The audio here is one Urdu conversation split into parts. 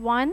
1,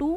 2।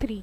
3।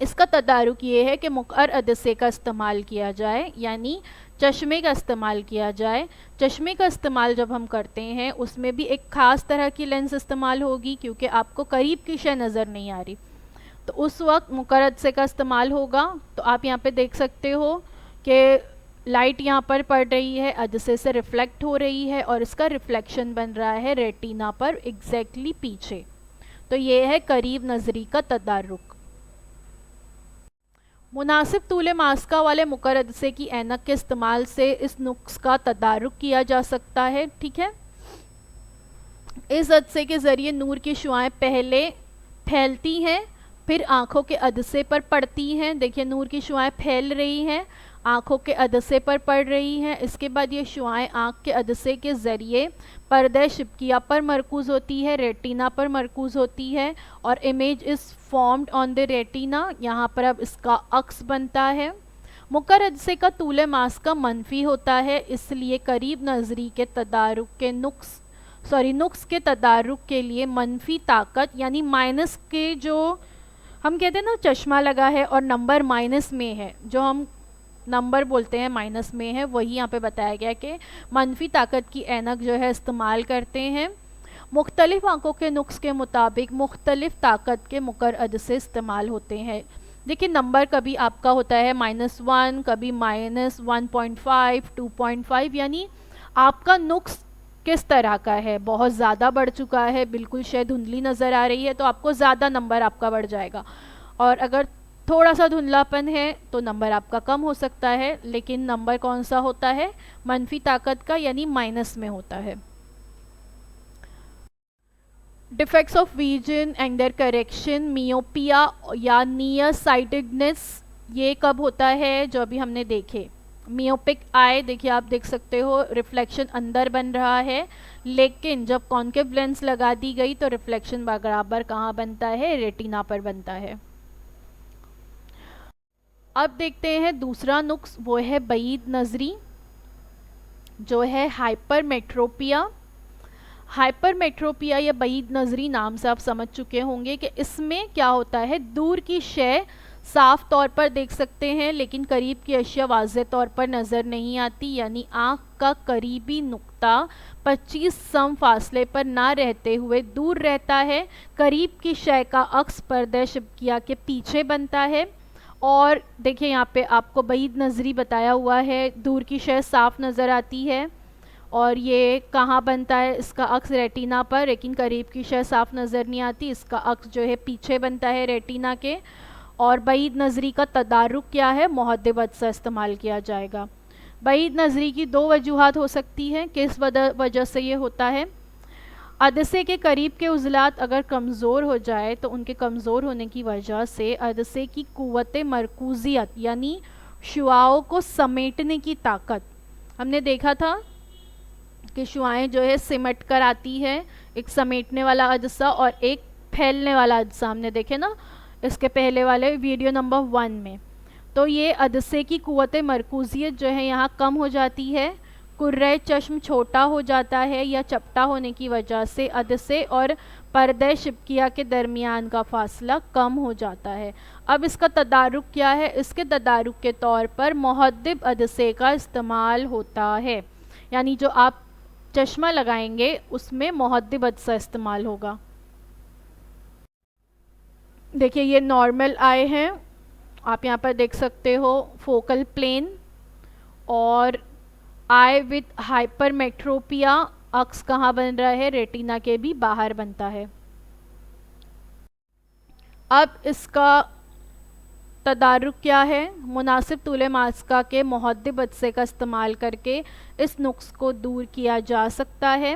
اس کا تدارک یہ ہے کہ مقعر عدسے کا استعمال کیا جائے، یعنی چشمے کا استعمال کیا جائے۔ چشمے کا استعمال جب ہم کرتے ہیں اس میں بھی ایک خاص طرح کی لینس استعمال ہوگی، کیونکہ آپ کو قریب کی شے نظر نہیں آ رہی، تو اس وقت مقعر عدسے کا استعمال ہوگا۔ تو آپ یہاں پہ دیکھ سکتے ہو کہ لائٹ یہاں پر پڑ رہی ہے، عدسے سے ریفلیکٹ ہو رہی ہے، اور اس کا ریفلیکشن بن رہا ہے ریٹینا پر ایگزیکٹلی پیچھے۔ تو یہ ہے قریب نظری کا تدارک۔ مناسب طول ماسکہ والے مقعر عدسے کی اینک کے استعمال سے اس نقص کا تدارک کیا جا سکتا ہے، ٹھیک ہے۔ اس عدسے کے ذریعے نور کی شعاعیں پہلے پھیلتی ہیں، پھر آنکھوں کے عدسے پر پڑتی ہیں۔ دیکھیے نور کی شعاعیں پھیل رہی ہیں، آنکھوں کے عدسے پر پڑ رہی ہیں، اس کے بعد یہ شعاعیں آنکھ کے عدسے کے ذریعے پردہ شبکیہ پر مرکوز ہوتی ہے، ریٹینا پر مرکوز ہوتی ہے، اور image is formed on the retina, یہاں پر اب اس کا عکس بنتا ہے۔ مقعر عدسے کا طول ماسکہ منفی ہوتا ہے، اس لیے قریب نظری کے تدارک کے نقص کے تدارک کے لیے منفی طاقت، یعنی مائنس کے، جو ہم کہتے ہیں نا چشمہ لگا ہے اور نمبر مائنس میں ہے، جو ہم نمبر بولتے ہیں مائنس میں ہے، وہی یہاں پہ بتایا گیا کہ منفی طاقت کی اینک جو ہے استعمال کرتے ہیں۔ مختلف آنکھوں کے نقص کے مطابق مختلف طاقت کے مقعر عدسے استعمال ہوتے ہیں۔ دیکھیں نمبر کبھی آپ کا ہوتا ہے -1، کبھی -1.5، 2.5، یعنی آپ کا نقص کس طرح کا ہے، بہت زیادہ بڑھ چکا ہے، بالکل شے دھندلی نظر آ رہی ہے تو آپ کو زیادہ نمبر آپ کا بڑھ جائے گا، اور اگر تھوڑا سا دھندلا پن ہے تو نمبر آپ کا کم ہو سکتا ہے، لیکن نمبر کون سا ہوتا ہے؟ منفی طاقت کا، یعنی مائنس میں ہوتا ہے۔ Defects of vision and their correction, myopia یا نیئر سائٹڈنس، یہ کب ہوتا ہے؟ جو ابھی ہم نے دیکھے میوپک آئے، دیکھیے آپ دیکھ سکتے ہو ریفلیکشن اندر بن رہا ہے، لیکن جب کانکیو لینس لگا دی گئی تو ریفلیکشن برابر کہاں بنتا ہے؟ ریٹینا پر بنتا ہے۔ اب دیکھتے ہیں دوسرا نقص، وہ ہے بعید نظری، جو ہے ہائپر میٹروپیا۔ ہائپر میٹروپیا یا بعید نظری نام سے آپ سمجھ چکے ہوں گے کہ اس میں کیا ہوتا ہے، دور کی شے صاف طور پر دیکھ سکتے ہیں لیکن قریب کی اشیاء واضح طور پر نظر نہیں آتی، یعنی آنکھ کا قریبی نقطہ 25 سم فاصلے پر نہ رہتے ہوئے دور رہتا ہے، قریب کی شے کا عکس پردہ شبکیہ کے پیچھے بنتا ہے۔ اور دیکھیں یہاں پہ آپ کو بعید نظری بتایا ہوا ہے، دور کی شے صاف نظر آتی ہے، اور یہ کہاں بنتا ہے؟ اس کا عکس ریٹینا پر، لیکن قریب کی شے صاف نظر نہیں آتی، اس کا عکس جو ہے پیچھے بنتا ہے ریٹینا کے۔ اور بعید نظری کا تدارک کیا ہے؟ محدب عدسہ استعمال کیا جائے گا۔ بعید نظری کی دو وجوہات ہو سکتی ہیں، کس وجہ سے یہ ہوتا ہے؟ عدسے کے قریب کے عضلات اگر کمزور ہو جائے تو ان کے کمزور ہونے کی وجہ سے عدسے کی قوت مرکوزیت، یعنی شعاعوں کو سمیٹنے کی طاقت، ہم نے دیکھا تھا کہ شعاعیں جو ہے سمٹ کر آتی ہے، ایک سمیٹنے والا عدسہ اور ایک پھیلنے والا عدسہ، ہم نے دیکھے نا اس کے پہلے والے ویڈیو نمبر 1 میں۔ تو یہ عدسے کی قوت مرکوزیت جو ہے یہاں کم ہو جاتی ہے، کرۂ چشم چھوٹا ہو جاتا ہے، یا چپٹا ہونے کی وجہ سے عدسے اور پردہ شبکیہ کے درمیان کا فاصلہ کم ہو جاتا ہے۔ اب اس کا تدارک کیا ہے؟ اس کے تدارک کے طور پر محدب عدسے کا استعمال ہوتا ہے، یعنی جو آپ چشمہ لگائیں گے اس میں محدب عدسہ استعمال ہوگا۔ دیکھیے یہ نارمل آئے ہیں، آپ یہاں پر دیکھ سکتے ہو فوکل پلین، اور آئی وتھ ہائپر میٹروپیا، عکس کہاں بن رہا ہے؟ ریٹینا کے بھی باہر بنتا ہے۔ اب اس کا تدارک کیا ہے؟ مناسب طول ماسکہ کے محدب عدسے کا استعمال کر کے اس نقص کو دور کیا جا سکتا ہے۔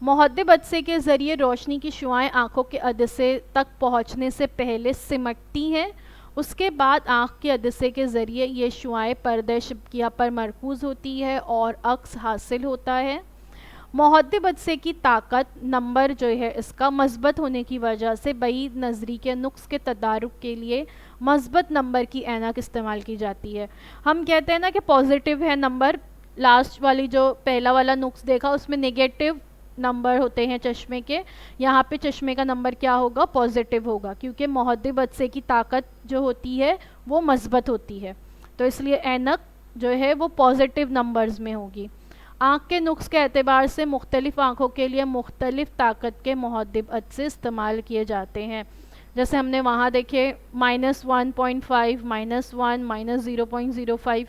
محدب عدسے کے ذریعے روشنی کی شعاعیں آنکھوں کے عدسے تک پہنچنے سے پہلے سمٹتی ہیں، اس کے بعد آنکھ کے عدسے کے ذریعے یہ شعاعیں پردہ شبکیہ پر مرکوز ہوتی ہے اور عکس حاصل ہوتا ہے۔ محدب عدسے کی طاقت نمبر جو ہے اس کا مثبت ہونے کی وجہ سے بعید نظری کے نقص کے تدارک کے لیے مثبت نمبر کی اینک استعمال کی جاتی ہے۔ ہم کہتے ہیں نا کہ پازیٹیو ہے نمبر، لاسٹ والی جو پہلا والا نقص دیکھا اس میں نیگیٹو نمبر ہوتے ہیں چشمے کے، یہاں پہ چشمے کا نمبر کیا ہوگا؟ پازیٹیو ہوگا، کیونکہ محدب عدسے کی طاقت جو ہوتی ہے وہ مثبت ہوتی ہے، تو اس لیے اینک جو ہے وہ پازیٹیو نمبرز میں ہوگی۔ آنکھ کے نقص کے اعتبار سے مختلف آنکھوں کے لیے مختلف طاقت کے محدب عدسے استعمال کیے جاتے ہیں، جیسے ہم نے وہاں دیکھے -1.5 -1 -0.05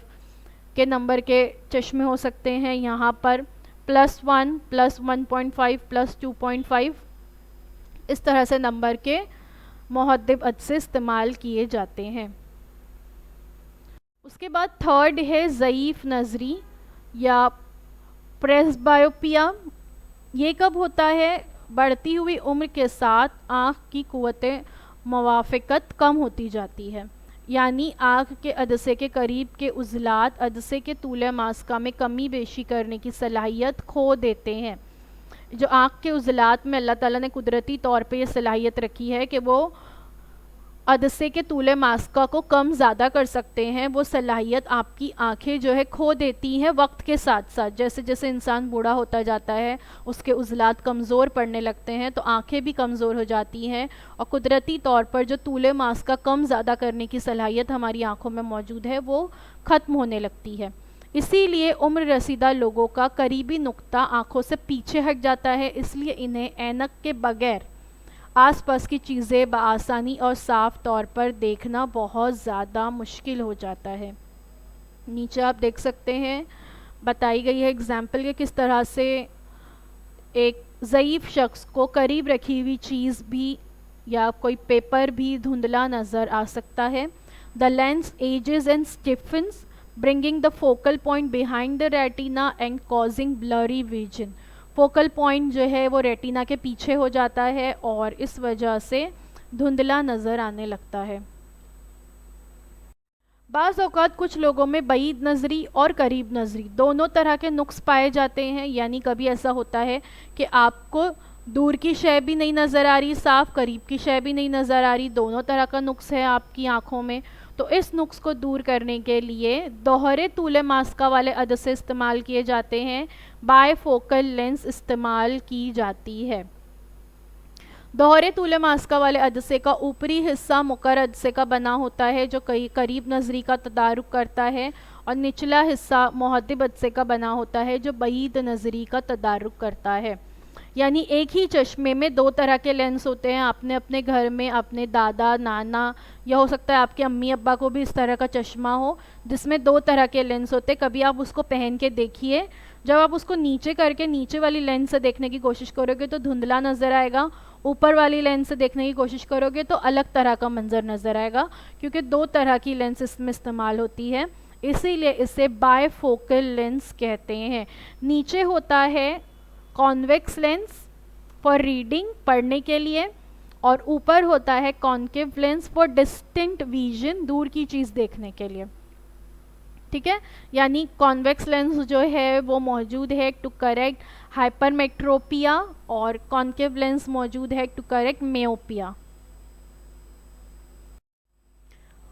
کے نمبر کے چشمے ہو سکتے ہیں، یہاں پر +1 +1.5 +2.5 اس طرح سے نمبر کے محدب عدسے استعمال کیے جاتے ہیں۔ اس کے بعد تھرڈ ہے ضعیف نظری یا پریسبایوپیا۔ یہ کب ہوتا ہے؟ بڑھتی ہوئی عمر کے ساتھ آنکھ کی قوت موافقت کم ہوتی جاتی ہے، یعنی آنکھ کے عدسے کے قریب کے عضلات عدسے کے طول ماسکہ میں کمی بیشی کرنے کی صلاحیت کھو دیتے ہیں۔ جو آنکھ کے عضلات میں اللہ تعالیٰ نے قدرتی طور پہ یہ صلاحیت رکھی ہے کہ وہ عدسے کے طول ماسکہ کو کم زیادہ کر سکتے ہیں، وہ صلاحیت آپ کی آنکھیں جو ہے کھو دیتی ہیں وقت کے ساتھ ساتھ۔ جیسے جیسے انسان بوڑھا ہوتا جاتا ہے اس کے عضلات کمزور پڑنے لگتے ہیں، تو آنکھیں بھی کمزور ہو جاتی ہیں، اور قدرتی طور پر جو طول ماسکہ کم زیادہ کرنے کی صلاحیت ہماری آنکھوں میں موجود ہے وہ ختم ہونے لگتی ہے۔ اسی لیے عمر رسیدہ لوگوں کا قریبی نقطہ آنکھوں سے پیچھے ہٹ جاتا ہے، اس لیے انہیں اینک کے بغیر آس پاس کی چیزیں بآسانی اور صاف طور پر دیکھنا بہت زیادہ مشکل ہو جاتا ہے۔ نیچے آپ دیکھ سکتے ہیں بتائی گئی ہے ایگزامپل کہ کس طرح سے ایک ضعیف شخص کو قریب رکھی ہوئی چیز بھی یا کوئی پیپر بھی دھندلا نظر آ سکتا ہے۔ The lens ages and stiffens, bringing the focal point behind the retina and causing blurry vision. Focal point جو ہے وہ ریٹینا کے پیچھے ہو جاتا ہے اور اس وجہ سے دھندلا نظر آنے لگتا ہے۔ بعض اوقات کچھ لوگوں میں بعید نظری اور قریب نظری دونوں طرح کے نقص پائے جاتے ہیں، یعنی کبھی ایسا ہوتا ہے کہ آپ کو دور کی شے بھی نہیں نظر آ رہی صاف، قریب کی شے بھی نہیں نظر آ رہی، دونوں طرح کا نقص ہے آپ کی آنکھوں میں۔ تو اس نقص کو دور کرنے کے لیے دوہرے طول ماسکہ والے عدسے استعمال کیے جاتے ہیں، بائی فوکل لینس استعمال کی جاتی ہے۔ دوہرے طول ماسکہ والے عدسے کا اوپری حصہ مقر عدسے کا بنا ہوتا ہے جو قریب نظری کا تدارک کرتا ہے، اور نچلا حصہ محدب عدسے کا بنا ہوتا ہے جو بعید نظری کا تدارک کرتا ہے۔ یعنی ایک ہی چشمے میں دو طرح کے لینس ہوتے ہیں۔ آپ نے اپنے گھر میں اپنے دادا نانا یا ہو سکتا ہے آپ کے امی ابا کو بھی اس طرح کا چشمہ ہو جس میں دو طرح کے لینس ہوتے ہیں۔ کبھی آپ اس کو پہن کے دیکھیے، جب آپ اس کو نیچے کر کے نیچے والی لینس سے دیکھنے کی کوشش کرو گے تو دھندلا نظر آئے گا، اوپر والی لینس سے دیکھنے کی کوشش کرو گے تو الگ طرح کا منظر نظر آئے گا، کیونکہ دو طرح کی لینس اس میں استعمال ہوتی ہے، اسی لیے اسے بائی فوکل لینس کہتے ہیں۔ نیچے ہوتا ہے کانویکس لینس فار ریڈنگ پڑھنے کے لیے، اور اوپر ہوتا ہے concave lens for distant vision دور کی چیز دیکھنے کے لیے، ٹھیک ہے۔ یعنی کانویکس لینس جو ہے وہ موجود ہے ٹو کریکٹ ہائپرمیٹروپیا، اور کانکیو لینس موجود ہے ٹو کریکٹ میوپیا۔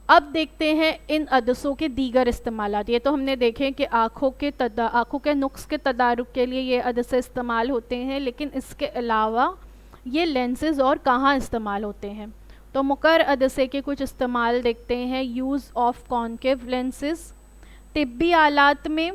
اب دیکھتے ہیں ان عدسوں کے دیگر استعمالات۔ یہ تو ہم نے دیکھے کہ آنکھوں کے نقص کے تدارک کے لیے یہ عدسے استعمال ہوتے ہیں، لیکن اس کے علاوہ یہ لینسز اور کہاں استعمال ہوتے ہیں؟ تو مقر عدسے کے کچھ استعمال دیکھتے ہیں۔ یوز آف کانکیو لینسز طبی آلات میں،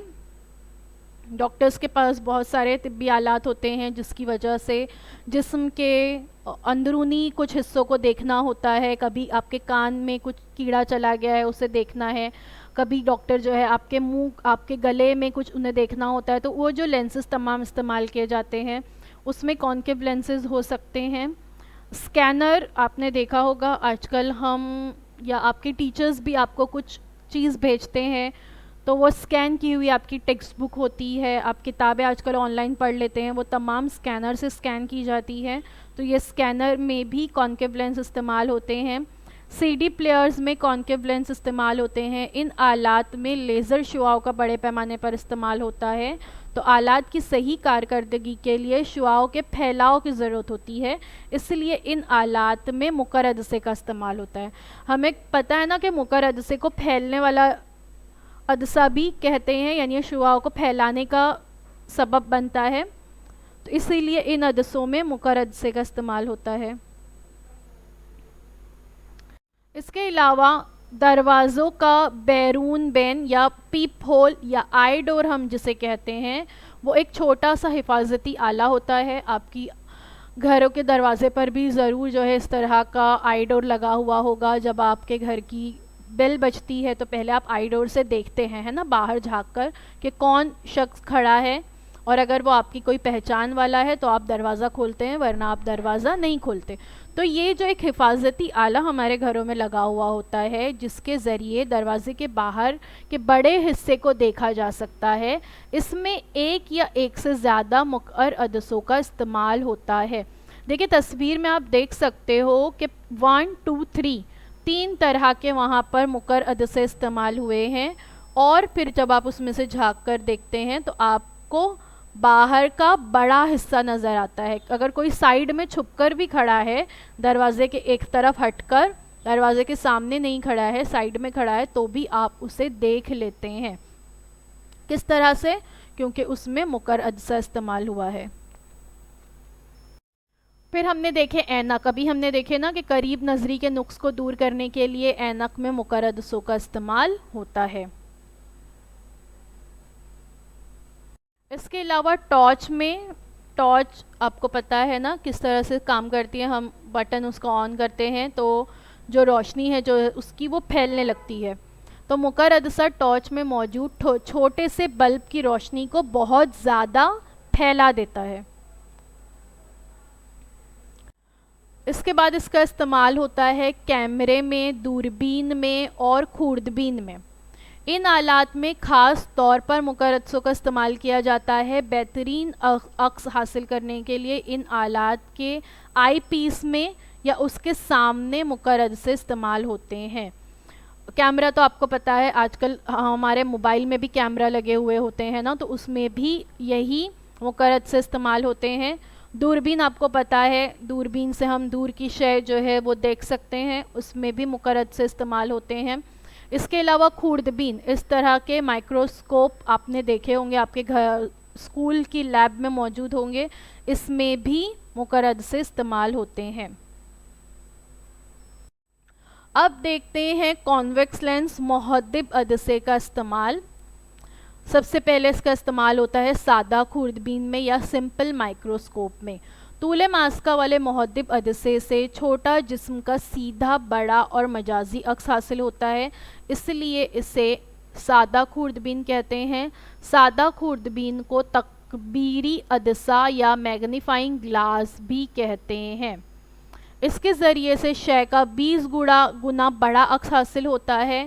ڈاکٹرز کے پاس بہت سارے طبی آلات ہوتے ہیں جس کی وجہ سے جسم کے اندرونی کچھ حصوں کو دیکھنا ہوتا ہے۔ کبھی آپ کے کان میں کچھ کیڑا چلا گیا ہے اسے دیکھنا ہے، کبھی ڈاکٹر جو ہے آپ کے منہ آپ کے گلے میں کچھ انہیں دیکھنا ہوتا ہے، تو وہ جو لینسز تمام استعمال کیے جاتے ہیں اس میں کانکیو لینسز ہو سکتے ہیں۔ اسکینر آپ نے دیکھا ہوگا، آج کل ہم یا آپ کے ٹیچرز بھی آپ کو کچھ چیز بھیجتے ہیں تو وہ اسکین کی ہوئی آپ کی ٹیکسٹ بک ہوتی ہے، آپ کتابیں آج کل آن لائن پڑھ لیتے ہیں، وہ تمام اسکینر سے اسکین کی جاتی ہے، تو یہ اسکینر میں بھی کانکیو لینس استعمال ہوتے ہیں۔ سی ڈی پلیئرز میں کانکیو لینس استعمال ہوتے ہیں۔ ان آلات میں لیزر شعاؤں کا بڑے پیمانے پر استعمال ہوتا ہے، تو آلات کی صحیح کارکردگی کے لیے شعاؤں کے پھیلاؤ کی ضرورت ہوتی ہے، اس لیے ان آلات میں مقر عدسے کا استعمال ہوتا ہے۔ ہمیں پتہ ہے نا کہ مقر عدسے کو پھیلنے والا عدسہ بھی کہتے ہیں، یعنی شعاؤں کو پھیلانے کا سبب بنتا ہے، تو اسی لیے ان عدسوں میں مقر عدسے کا استعمال ہوتا ہے۔ اس کے علاوہ دروازوں کا بیرون بین یا پیپ ہول یا آئی ڈور ہم جسے کہتے ہیں، وہ ایک چھوٹا سا حفاظتی آلہ ہوتا ہے۔ آپ کی گھروں کے دروازے پر بھی ضرور جو ہے اس طرح کا آئی ڈور لگا ہوا ہوگا۔ جب آپ کے گھر کی بیل بجتی ہے تو پہلے آپ آئی ڈور سے دیکھتے ہیں، ہے نا، باہر جھانک کر کہ کون شخص کھڑا ہے، اور اگر وہ آپ کی کوئی پہچان والا ہے تو آپ دروازہ کھولتے ہیں، ورنہ آپ دروازہ نہیں کھولتے۔ تو یہ جو ایک حفاظتی آلہ ہمارے گھروں میں لگا ہوا ہوتا ہے، جس کے ذریعے دروازے کے باہر کے بڑے حصے کو دیکھا جا سکتا ہے، اس میں ایک یا ایک سے زیادہ مقر عدسوں کا استعمال ہوتا ہے۔ دیکھیں تصویر میں آپ دیکھ سکتے ہو کہ 1 2 3 تین طرح کے وہاں پر مقر عدسے استعمال ہوئے ہیں، اور پھر جب آپ اس میں سے جھانک کر دیکھتے ہیں تو آپ کو باہر کا بڑا حصہ نظر آتا ہے۔ اگر کوئی سائیڈ میں چھپ کر بھی کھڑا ہے، دروازے کے ایک طرف ہٹ کر، دروازے کے سامنے نہیں کھڑا ہے، سائیڈ میں کھڑا ہے، تو بھی آپ اسے دیکھ لیتے ہیں۔ کس طرح سے؟ کیونکہ اس میں مقر عدسہ استعمال ہوا ہے۔ پھر ہم نے دیکھے اینک، ابھی ہم نے دیکھے نا کہ قریب نظری کے نقص کو دور کرنے کے لیے اینک میں مقر عدسوں کا استعمال ہوتا ہے۔ اس کے علاوہ ٹارچ میں، ٹارچ آپ کو پتہ ہے نا کس طرح سے کام کرتی ہے، ہم بٹن اس کو آن کرتے ہیں تو جو روشنی ہے جو اس کی وہ پھیلنے لگتی ہے، تو مقر عدسہ ٹارچ میں موجود چھوٹے سے بلب کی روشنی کو بہت زیادہ پھیلا دیتا ہے۔ اس کے بعد اس کا استعمال ہوتا ہے کیمرے میں، دوربین میں اور خوردبین میں۔ ان آلات میں خاص طور پر مقر عدسوں کا استعمال کیا جاتا ہے۔ بہترین عکس حاصل کرنے کے لیے ان آلات کے آئی پیس میں یا اس کے سامنے مقر عدسے استعمال ہوتے ہیں۔ کیمرہ تو آپ کو پتہ ہے آج کل ہمارے موبائل میں بھی کیمرہ لگے ہوئے ہوتے ہیں نا، تو اس میں بھی یہی مقر عدسے استعمال ہوتے ہیں۔ دوربین آپ کو پتہ ہے، دوربین سے ہم دور کی شے جو ہے وہ دیکھ سکتے ہیں، اس میں بھی مقر عدسے استعمال ہوتے ہیں۔ اس کے علاوہ خوردبین، اس طرح کے مائکروسکوپ آپ نے دیکھے ہوں گے، آپ کے گھر اسکول کی لیب میں موجود ہوں گے، اس میں بھی مقر عدسے استعمال ہوتے ہیں۔ اب دیکھتے ہیں کانویکس لینس محدب عدسے کا استعمال۔ سب سے پہلے اس کا استعمال ہوتا ہے سادہ خوردبین میں یا سمپل مائکروسکوپ میں۔ طول ماسکہ والے محدب عدسے سے چھوٹا جسم کا سیدھا، بڑا اور مجازی عکس حاصل ہوتا ہے، اس لیے اسے سادہ خوردبین کہتے ہیں۔ سادہ خوردبین کو تکبیری عدسہ یا میگنیفائنگ گلاس بھی کہتے ہیں۔ اس کے ذریعے سے شے کا 20 گنا بڑا عکس حاصل ہوتا ہے۔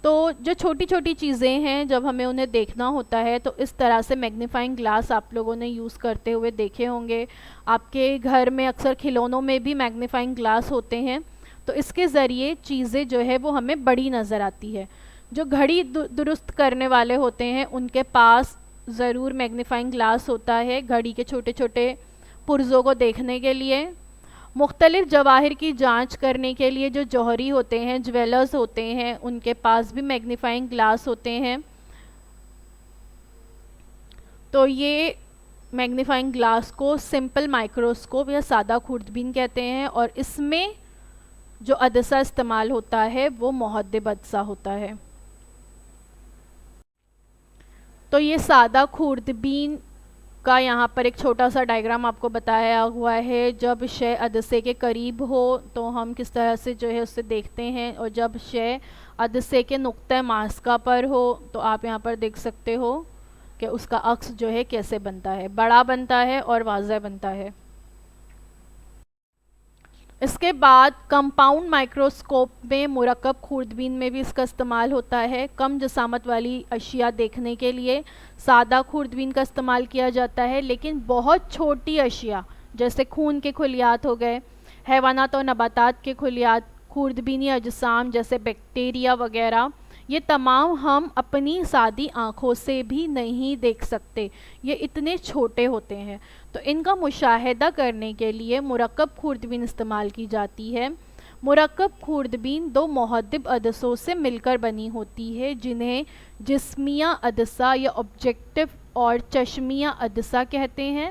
تو جو چھوٹی چھوٹی چیزیں ہیں جب ہمیں انہیں دیکھنا ہوتا ہے تو اس طرح سے میگنیفائنگ گلاس آپ لوگوں نے یوز کرتے ہوئے دیکھے ہوں گے۔ آپ کے گھر میں اکثر کھلونوں میں بھی میگنیفائنگ گلاس ہوتے ہیں، تو اس کے ذریعے چیزیں جو ہے وہ ہمیں بڑی نظر آتی ہے۔ جو گھڑی درست کرنے والے ہوتے ہیں ان کے پاس ضرور میگنیفائنگ گلاس ہوتا ہے گھڑی کے چھوٹے چھوٹے پرزوں کو دیکھنے کے لیے۔ مختلف جواہر کی جانچ کرنے کے لیے جو جوہری ہوتے ہیں، جویلرز ہوتے ہیں، ان کے پاس بھی میگنیفائنگ گلاس ہوتے ہیں۔ تو یہ میگنیفائنگ گلاس کو سمپل مائکروسکوپ یا سادہ خوردبین کہتے ہیں، اور اس میں جو عدسہ استعمال ہوتا ہے وہ محدب عدسہ ہوتا ہے۔ تو یہ سادہ خوردبین کا یہاں پر ایک چھوٹا سا ڈائیگرام آپ کو بتایا ہوا ہے۔ جب شے عدسے کے قریب ہو تو ہم کس طرح سے جو ہے اسے دیکھتے ہیں، اور جب شے عدسے کے نقطہ ماسکہ پر ہو تو آپ یہاں پر دیکھ سکتے ہو کہ اس کا عکس جو ہے کیسے بنتا ہے، بڑا بنتا ہے اور واضح بنتا ہے۔ اس کے بعد کمپاؤنڈ مائکروسکوپ میں مرکب خوردبین میں بھی اس کا استعمال ہوتا ہے۔ کم جسامت والی اشیاء دیکھنے کے لیے سادہ خوردبین کا استعمال کیا جاتا ہے، لیکن بہت چھوٹی اشیاء جیسے خون کے خلیات ہو گئے، حیوانات اور نباتات کے خلیات، خوردبینی اجسام جیسے بیکٹیریا وغیرہ، یہ تمام ہم اپنی سادی آنکھوں سے بھی نہیں دیکھ سکتے، یہ اتنے چھوٹے ہوتے ہیں۔ تو ان کا مشاہدہ کرنے کے لیے مرکب خوردبین استعمال کی جاتی ہے۔ مرکب خوردبین دو محدب عدسوں سے مل کر بنی ہوتی ہے، جنہیں جسمیہ عدسہ یا آبجیکٹو اور چشمیہ عدسہ کہتے ہیں۔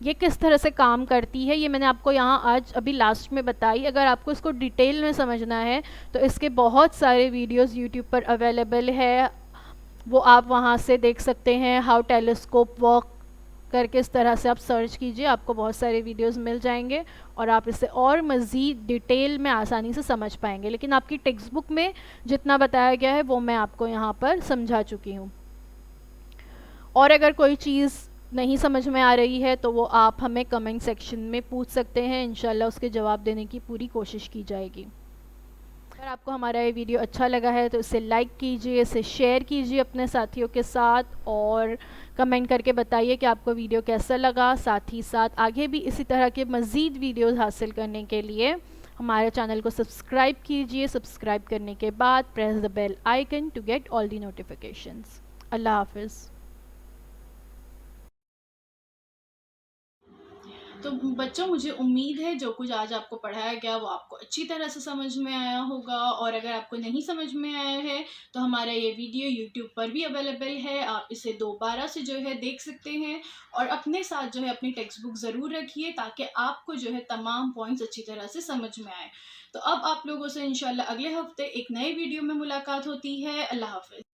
یہ کس طرح سے کام کرتی ہے یہ میں نے آپ کو یہاں آج ابھی لاسٹ میں بتائی. اگر آپ کو اس کو ڈیٹیل میں سمجھنا ہے تو اس کے بہت سارے ویڈیوز یوٹیوب پر اویلیبل ہے, وہ آپ وہاں سے دیکھ سکتے ہیں. ہاؤ ٹیلیسکوپ ورک کر کے اس طرح سے آپ سرچ کیجئے, آپ کو بہت سارے ویڈیوز مل جائیں گے اور آپ اسے اور مزید ڈیٹیل میں آسانی سے سمجھ پائیں گے. لیکن آپ کی ٹیکسٹ بک میں جتنا بتایا گیا ہے وہ میں آپ کو یہاں پر سمجھا چکی ہوں. اور اگر کوئی چیز نہیں سمجھ میں آ رہی ہے تو وہ آپ ہمیں کمنٹ سیکشن میں پوچھ سکتے ہیں, انشاءاللہ اس کے جواب دینے کی پوری کوشش کی جائے گی. اگر آپ کو ہمارا یہ ویڈیو اچھا لگا ہے تو اسے لائک کیجئے, اسے شیئر کیجئے اپنے ساتھیوں کے ساتھ, اور کمنٹ کر کے بتائیے کہ آپ کو ویڈیو کیسا لگا. ساتھ ہی ساتھ آگے بھی اسی طرح کے مزید ویڈیوز حاصل کرنے کے لیے ہمارے چینل کو سبسکرائب کیجئے. سبسکرائب کرنے کے بعد press the bell icon to get all the notifications. اللہ حافظ. تو بچوں مجھے امید ہے جو کچھ آج آپ کو پڑھایا گیا وہ آپ کو اچھی طرح سے سمجھ میں آیا ہوگا, اور اگر آپ کو نہیں سمجھ میں آیا ہے تو ہمارا یہ ویڈیو یوٹیوب پر بھی اویلیبل ہے, آپ اسے دوبارہ سے جو ہے دیکھ سکتے ہیں. اور اپنے ساتھ جو ہے اپنی ٹیکسٹ بک ضرور رکھیے تاکہ آپ کو جو ہے تمام پوائنٹس اچھی طرح سے سمجھ میں آئے. تو اب آپ لوگوں سے انشاءاللہ اگلے ہفتے ایک نئے ویڈیو میں ملاقات ہوتی ہے. اللہ حافظ.